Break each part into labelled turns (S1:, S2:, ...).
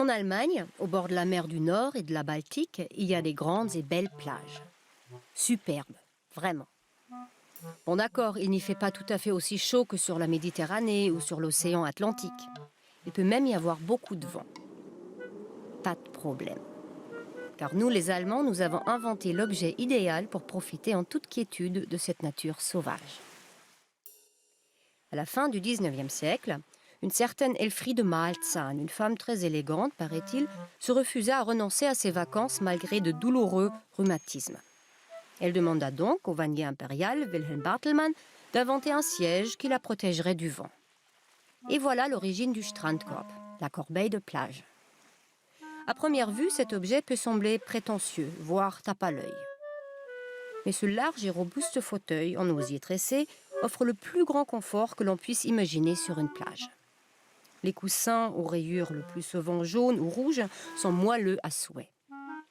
S1: En Allemagne, au bord de la mer du Nord et de la Baltique, il y a des grandes et belles plages. Superbes, vraiment. Bon d'accord, il n'y fait pas tout à fait aussi chaud que sur la Méditerranée ou sur l'océan Atlantique. Il peut même y avoir beaucoup de vent. Pas de problème. Car nous, les Allemands, nous avons inventé l'objet idéal pour profiter en toute quiétude de cette nature sauvage. À la fin du XIXe siècle, une certaine Elfriede Malzahn, une femme très élégante, paraît-il, se refusa à renoncer à ses vacances malgré de douloureux rhumatismes. Elle demanda donc au vannier impérial, Wilhelm Bartelmann, d'inventer un siège qui la protégerait du vent. Et voilà l'origine du Strandkorb, la corbeille de plage. À première vue, cet objet peut sembler prétentieux, voire tape à l'œil. Mais ce large et robuste fauteuil en osier tressé offre le plus grand confort que l'on puisse imaginer sur une plage. Les coussins aux rayures le plus souvent jaunes ou rouges sont moelleux à souhait.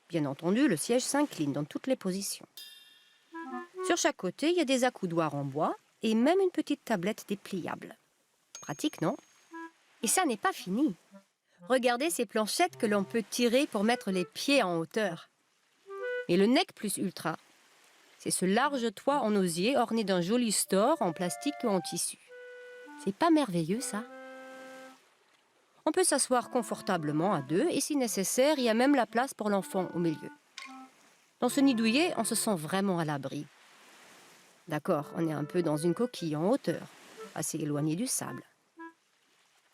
S1: Bien entendu, le siège s'incline dans toutes les positions. Sur chaque côté, il y a des accoudoirs en bois et même une petite tablette dépliable. Pratique, non? Et ça n'est pas fini. Regardez ces planchettes que l'on peut tirer pour mettre les pieds en hauteur. Et le nec plus ultra, c'est ce large toit en osier orné d'un joli store en plastique ou en tissu. C'est pas merveilleux, ça? On peut s'asseoir confortablement à deux et si nécessaire, il y a même la place pour l'enfant au milieu. Dans ce nid douillet, on se sent vraiment à l'abri. D'accord, on est un peu dans une coquille en hauteur, assez éloignée du sable.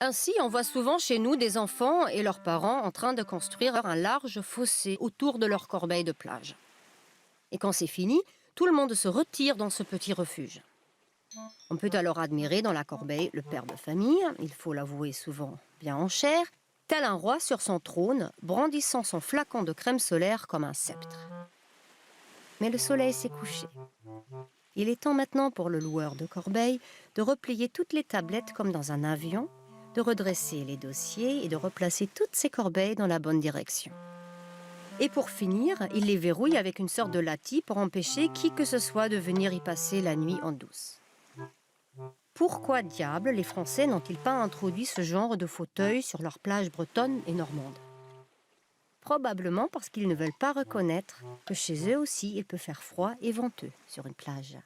S1: Ainsi, on voit souvent chez nous des enfants et leurs parents en train de construire un large fossé autour de leur corbeille de plage. Et quand c'est fini, tout le monde se retire dans ce petit refuge. On peut alors admirer dans la corbeille le père de famille, il faut l'avouer souvent bien en chair, tel un roi sur son trône, brandissant son flacon de crème solaire comme un sceptre. Mais le soleil s'est couché. Il est temps maintenant pour le loueur de corbeille de replier toutes les tablettes comme dans un avion, de redresser les dossiers et de replacer toutes ces corbeilles dans la bonne direction. Et pour finir, il les verrouille avec une sorte de latis pour empêcher qui que ce soit de venir y passer la nuit en douce. Pourquoi diable les Français n'ont-ils pas introduit ce genre de fauteuil sur leurs plages bretonnes et normandes? Probablement parce qu'ils ne veulent pas reconnaître que chez eux aussi il peut faire froid et venteux sur une plage.